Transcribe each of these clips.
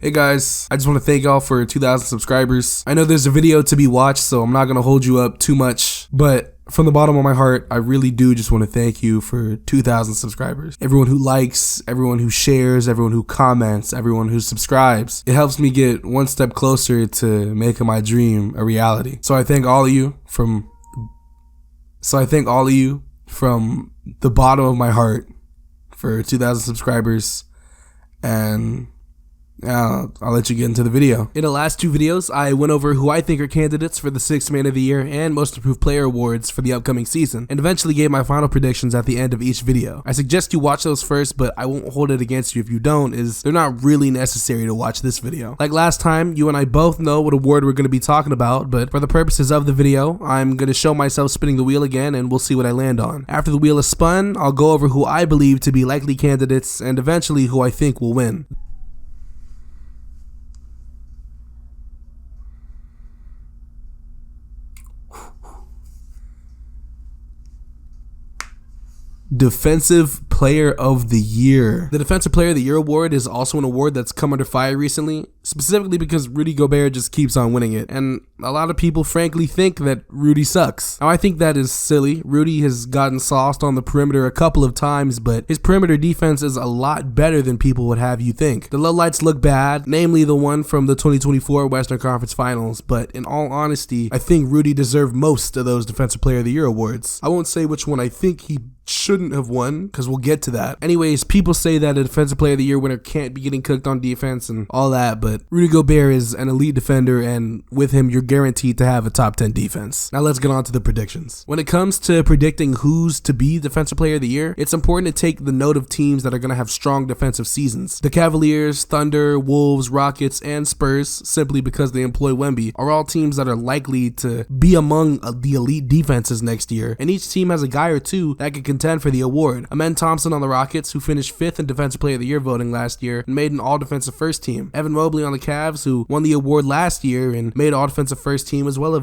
Hey guys, I just want to thank y'all for 2,000 subscribers. I know there's a video to be watched, so I'm not going to hold you up too much, but from the bottom of my heart, I really do just want to thank you for 2,000 subscribers. Everyone who likes, everyone who shares, everyone who comments, everyone who subscribes. It helps me get one step closer to making my dream a reality. So I thank all of you from the bottom of my heart for 2,000 subscribers, and I'll let you get into the video. In the last two videos, I went over who I think are candidates for the 6th Man of the Year and Most Improved Player awards for the upcoming season, and eventually gave my final predictions at the end of each video. I suggest you watch those first, but I won't hold it against you if you don't, as they're not really necessary to watch this video. Like last time, you and I both know what award we're going to be talking about, but for the purposes of the video, I'm going to show myself spinning the wheel again, and we'll see what I land on. After the wheel is spun, I'll go over who I believe to be likely candidates, and eventually who I think will win. Defensive Player of the Year. The Defensive Player of the Year award is also an award that's come under fire recently, specifically because Rudy Gobert just keeps on winning it, and a lot of people frankly think that Rudy sucks. Now I think that is silly. Rudy has gotten sauced on the perimeter a couple of times, but his perimeter defense is a lot better than people would have you think. The lowlights look bad, namely the one from the 2024 Western Conference Finals, but in all honesty, I think Rudy deserved most of those Defensive Player of the Year awards. I won't say which one I think he shouldn't have won, because we'll get to that. Anyways, people say that a Defensive Player of the Year winner can't be getting cooked on defense and all that, but Rudy Gobert is an elite defender, and with him you're guaranteed to have a top 10 defense. Now let's get on to the predictions. When it comes to predicting who's to be Defensive Player of the Year, it's important to take the note of teams that are going to have strong defensive seasons. The Cavaliers, Thunder, Wolves, Rockets, and Spurs, simply because they employ Wemby, are all teams that are likely to be among the elite defenses next year, and each team has a guy or two that can contend for the award. Amen Thompson on the Rockets, who finished 5th in Defensive Player of the Year voting last year and made an all-defensive first team. Evan Mobley on the Cavs, who won the award last year and made all-defensive first team, as well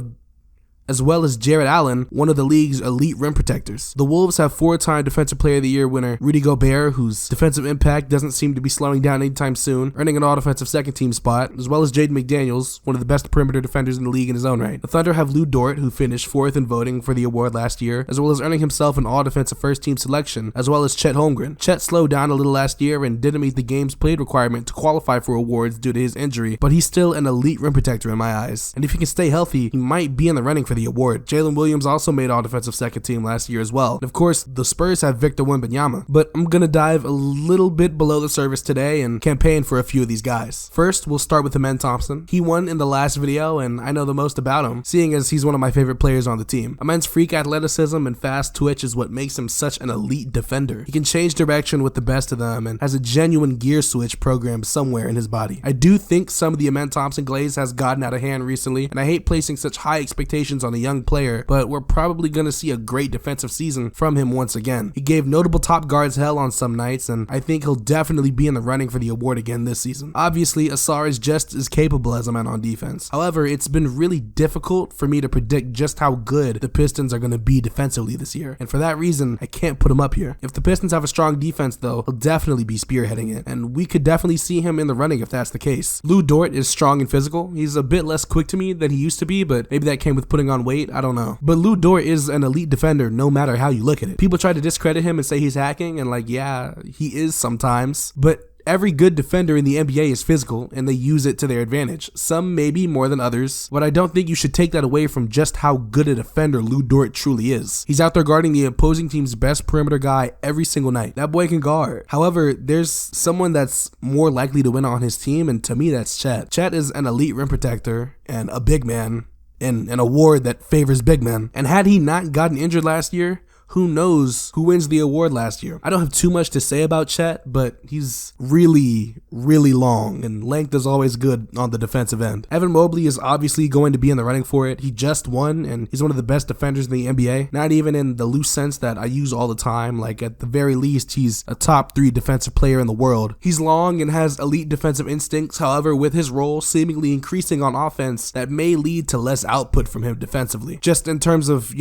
as Jarrett Allen, one of the league's elite rim protectors. The Wolves have 4-time Defensive Player of the Year winner Rudy Gobert, whose defensive impact doesn't seem to be slowing down anytime soon, earning an all-defensive second-team spot, as well as Jaden McDaniels, one of the best perimeter defenders in the league in his own right. The Thunder have Lou Dort, who finished 4th in voting for the award last year, as well as earning himself an all-defensive first-team selection, as well as Chet Holmgren. Chet slowed down a little last year and didn't meet the games played requirement to qualify for awards due to his injury, but he's still an elite rim protector in my eyes, and if he can stay healthy, he might be in the running for the award. Jalen Williams also made all-defensive second team last year as well. And of course, the Spurs have Victor Wembanyama, but I'm gonna dive a little bit below the surface today and campaign for a few of these guys. First, we'll start with Amen Thompson. He won in the last video, and I know the most about him, seeing as he's one of my favorite players on the team. Amen's freak athleticism and fast twitch is what makes him such an elite defender. He can change direction with the best of them and has a genuine gear switch programmed somewhere in his body. I do think some of the Amen Thompson glaze has gotten out of hand recently, and I hate placing such high expectations on a young player, but we're probably going to see a great defensive season from him once again. He gave notable top guards hell on some nights, and I think he'll definitely be in the running for the award again this season. Obviously, Asar is just as capable as Amen on defense. However, it's been really difficult for me to predict just how good the Pistons are going to be defensively this year, and for that reason, I can't put him up here. If the Pistons have a strong defense though, he'll definitely be spearheading it, and we could definitely see him in the running if that's the case. Lou Dort is strong and physical. He's a bit less quick to me than he used to be, but maybe that came with putting on weight, I don't know. But Lou Dort is an elite defender no matter how you look at it. People try to discredit him and say he's hacking, and like, yeah, he is sometimes, but every good defender in the NBA is physical, and they use it to their advantage. Some maybe more than others, but I don't think you should take that away from just how good a defender Lou Dort truly is. He's out there guarding the opposing team's best perimeter guy every single night. That boy can guard. However, there's someone that's more likely to win on his team, and to me that's Chet. Chet is an elite rim protector and a big man in an award that favors big men. And had he not gotten injured last year, who knows who wins the award last year. I don't have too much to say about Chet, but he's really long, and length is always good on the defensive end. Evan Mobley is obviously going to be in the running for it. He just won, and he's one of the best defenders in the NBA. Not even in the loose sense that I use all the time. Like, at the very least, he's a top 3 defensive player in the world. He's long and has elite defensive instincts. However, with his role seemingly increasing on offense, that may lead to less output from him defensively, just in terms of,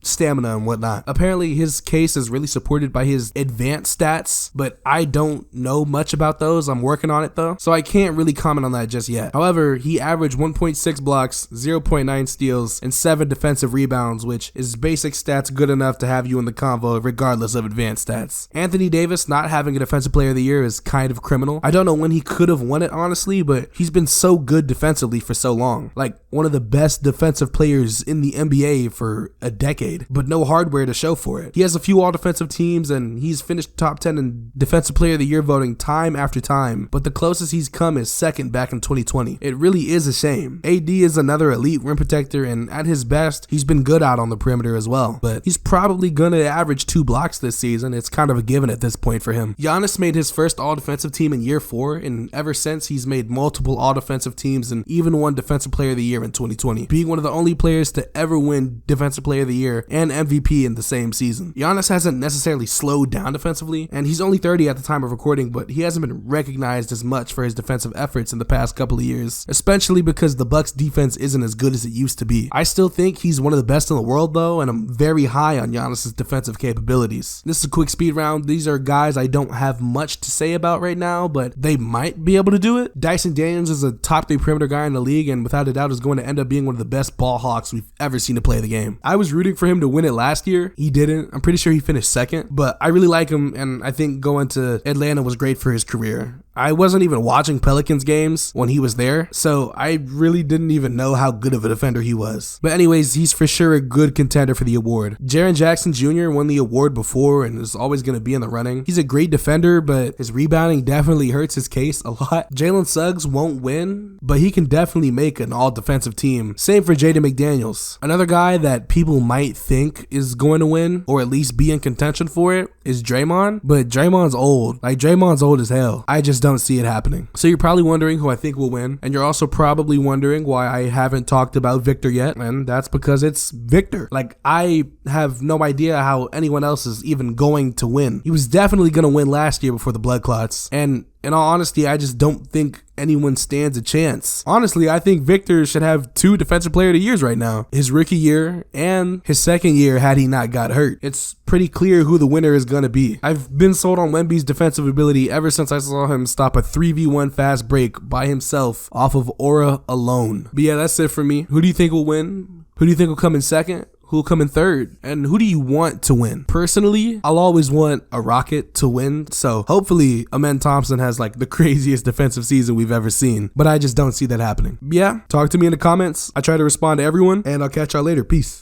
stamina and whatnot. Apparently, apparently his case is really supported by his advanced stats, but I don't know much about those. I'm working on it though, so I can't really comment on that just yet. However, he averaged 1.6 blocks, 0.9 steals, and 7 defensive rebounds, which is basic stats good enough to have you in the convo regardless of advanced stats. Anthony Davis not having a defensive player of the year is kind of criminal. I don't know when he could have won it honestly, but he's been so good defensively for so long. Like one of the best defensive players in the NBA for a decade, but no hardware to show for it. He has a few all defensive teams and he's finished top 10 in defensive player of the year voting time after time, but the closest he's come is second back in 2020. It really is a shame. AD is another elite rim protector, and at his best, he's been good out on the perimeter as well, but he's probably gonna average 2 blocks this season. It's kind of a given at this point for him. Giannis made his first all defensive team in year 4, and ever since he's made multiple all defensive teams and even won defensive player of the year in 2020, being one of the only players to ever win defensive player of the year and MVP in the same season. Giannis hasn't necessarily slowed down defensively, and he's only 30 at the time of recording, but he hasn't been recognized as much for his defensive efforts in the past couple of years, especially because the Bucks defense isn't as good as it used to be. I still think he's one of the best in the world though, and I'm very high on Giannis's defensive capabilities. This is a quick speed round. These are guys I don't have much to say about right now, but they might be able to do it. Dyson Daniels is a top 3 perimeter guy in the league, and without a doubt is going to end up being one of the best ball hawks we've ever seen to play the game. I was rooting for him to win it last year. He didn't. I'm pretty sure he finished second, but I really like him, and I think going to Atlanta was great for his career. I wasn't even watching Pelicans games when he was there, so I really didn't even know how good of a defender he was. But anyways, he's for sure a good contender for the award. Jaren Jackson Jr. won the award before and is always going to be in the running. He's a great defender, but his rebounding definitely hurts his case a lot. Jalen Suggs won't win, but he can definitely make an all-defensive team. Same for Jaden McDaniels. Another guy that people might think is going to win, or at least be in contention for it, is Draymond, but Draymond's old. Like, Draymond's old as hell. I just don't see it happening. So you're probably wondering who I think will win, and you're also probably wondering why I haven't talked about Victor yet, and that's because it's Victor. Like, I have no idea how anyone else is even going to win. He was definitely going to win last year before the blood clots, and in all honesty, I just don't think anyone stands a chance. Honestly, I think Victor should have 2 defensive player of the years right now. His rookie year and his second year had he not got hurt. It's pretty clear who the winner is going to be. I've been sold on Wemby's defensive ability ever since I saw him stop a 3v1 fast break by himself off of aura alone. But yeah, that's it for me. Who do you think will win? Who do you think will come in second? Who'll come in third? And who do you want to win? Personally, I'll always want a Rocket to win, so hopefully Amen Thompson has like the craziest defensive season we've ever seen, but I just don't see that happening. Yeah, talk to me in the comments. I try to respond to everyone, and I'll catch y'all later. Peace.